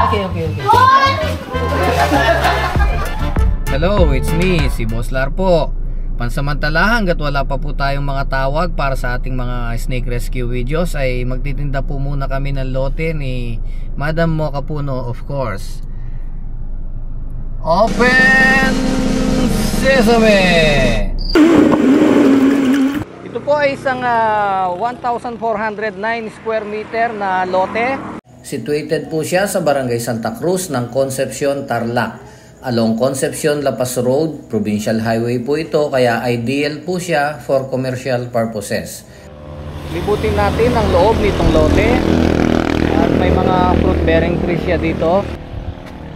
Okay. Hello, it's me, si Boss Lar po. Pansamantala hanggat wala pa po tayong mga tawag para sa ating mga snake rescue videos ay magtitinda po muna kami ng lote ni Madam Mocha Puno, of course. Open Sesame! Ito po ay isang 1,409 square meter na lote. Situated po siya sa Barangay Santa Cruz ng Concepcion, Tarlac. Along Concepcion La Paz Road, Provincial Highway po ito, kaya ideal po siya for commercial purposes. Libutin natin ang loob nitong lote. At may mga fruit bearing trees siya dito.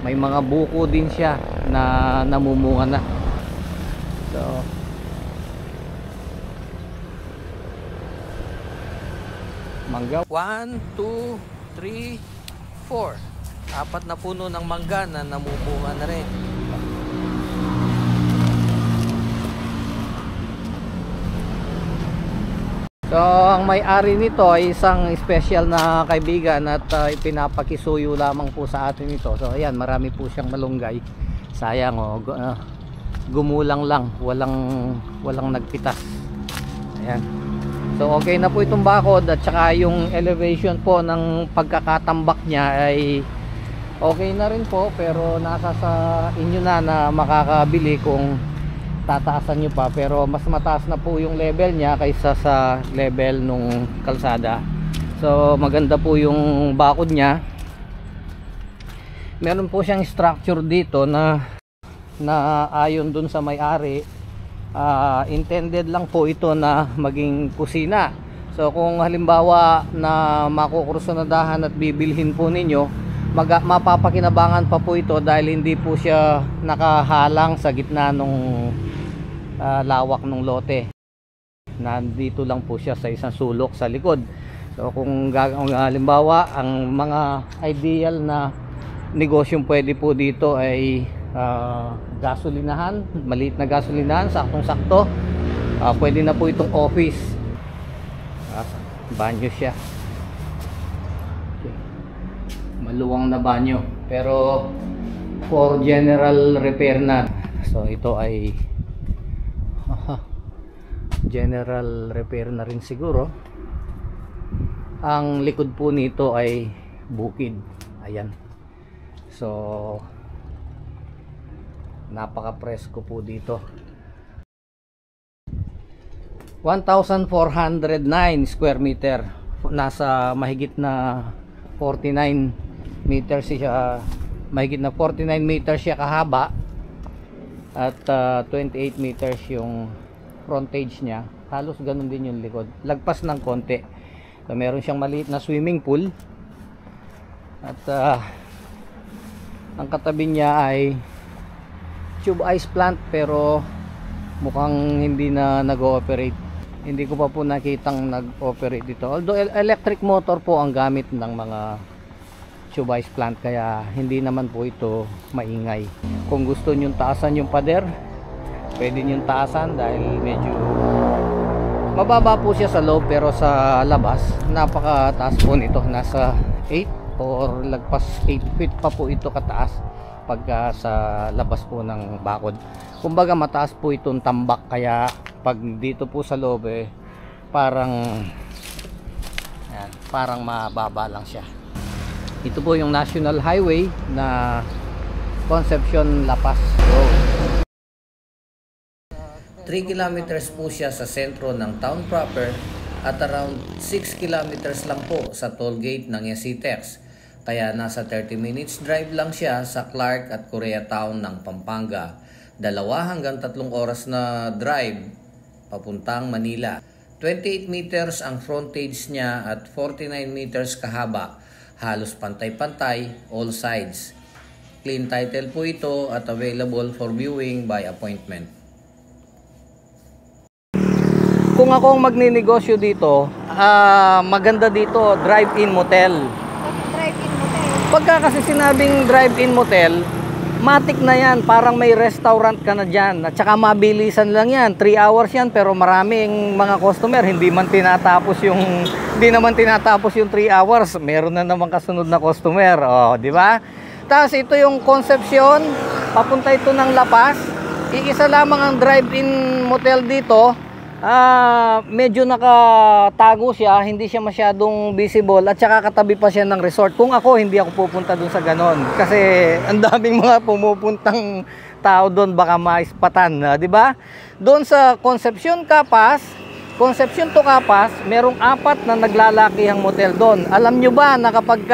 May mga buko din siya na namumunga na. So, mangga 1, 2, 3, 4. 4 na puno ng mangga na namumunga na rin. So ang may-ari nito ay isang special na kaibigan at pinapakisuyo lamang po sa atin ito. So ayan, marami po siyang malunggay. Sayang gumulang lang, walang nagpitas. Ayan. So okay na po itong bakod at saka yung elevation po ng pagkakatambak niya ay okay na rin po, pero nasa sa inyo na makakabili kung tataasan nyo pa. Pero mas mataas na po yung level niya kaysa sa level nung kalsada. So maganda po yung bakod niya. Meron po siyang structure dito na ayon dun sa may-ari, intended lang po ito na maging kusina. So kung halimbawa na makukursunadahan at bibilhin po ninyo, mapapakinabangan pa po ito dahil hindi po siya nakahalang sa gitna nung lawak ng lote. Nandito lang po siya sa isang sulok sa likod. So kung halimbawa ang mga ideal na negosyong pwede po dito ay gasolinahan, maliit na gasolinahan, saktong-sakto. Pwede na po itong office. Banyo siya. Maluwang na banyo, pero for general repair na. So ito ay general repair na rin siguro. Ang likod po nito ay bukid. Ayan. So napaka-presko po dito. 1,409 square meter. Nasa mahigit na 49 meters siya, mahigit na 49 meters siya kahaba at 28 meters yung frontage niya. Halos ganun din yung likod, lagpas ng konti. So meron siyang maliit na swimming pool at ang katabi niya ay tube ice plant, pero mukhang hindi na nag-ooperate. Hindi ko pa po nakitang nag-operate dito, although electric motor po ang gamit ng mga tube ice plant, kaya hindi naman po ito maingay. Kung gusto nyong taasan yung pader, pwede nyong taasan dahil medyo mababa po siya sa loob, pero sa labas napakataas po nito. Nasa 8 or lagpas 8 feet pa po ito kataas pagka sa labas po ng bakod. Kumbaga mataas po itong tambak, kaya pag dito po sa loob parang mababa lang siya. Ito po yung National Highway na Concepcion La Paz Road. 3 kilometers po siya sa sentro ng town proper at around 6 kilometers lang po sa toll gate ng Yesitex. Kaya nasa 30 minutes drive lang siya sa Clark at Koreatown ng Pampanga. 2 hanggang 3 oras na drive papuntang Manila. 28 meters ang frontage niya at 49 meters kahaba. Halos pantay-pantay, all sides. Clean title po ito at available for viewing by appointment. Kung ako ang magninegosyo dito, maganda dito, drive-in motel. Drive-in motel? Pagka kasi sinabing drive-in motel, matik na yan, parang may restaurant ka na dyan. At saka mabilisan lang yan, 3 hours yan, pero maraming mga customer, hindi naman tinatapos yung 3 hours. Meron na naman kasunod na customer, oh, di ba? Tapos ito yung Concepcion, papunta ito ng La Paz. Iisa lamang ang drive-in motel dito. Medyo nakatago siya, hindi siya masyadong visible at saka katabi pa siya ng resort. Kung ako, hindi ako pupunta dun sa ganon kasi ang daming mga pumupuntang tao doon, baka maispatan, di ba? Doon sa Concepcion to Capas, merong 4 na naglalakihang motel doon. Alam nyo ba na kapag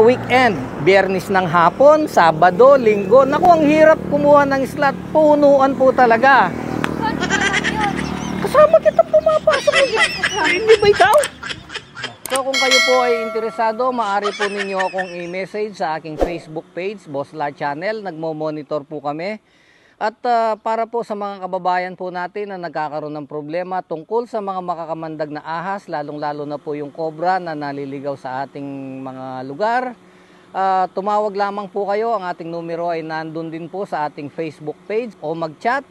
weekend, Biyernes ng hapon, Sabado, Linggo, naku, ang hirap kumuha ng slot, punuan po talaga. Kasama kita pumapasok. Hindi ba ikaw? So kung kayo po ay interesado, maaari po ninyo akong i-message sa aking Facebook page, Boss La Channel. Nagmo-monitor po kami. At para po sa mga kababayan po natin na nagkakaroon ng problema tungkol sa mga makakamandag na ahas, lalong-lalo na po yung cobra na naliligaw sa ating mga lugar, tumawag lamang po kayo. Ang ating numero ay nandun din po sa ating Facebook page o mag-chat.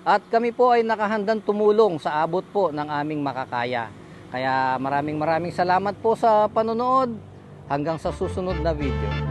At kami po ay nakahandang tumulong sa abot po ng aming makakaya. Kaya maraming salamat po sa panonood. Hanggang sa susunod na video.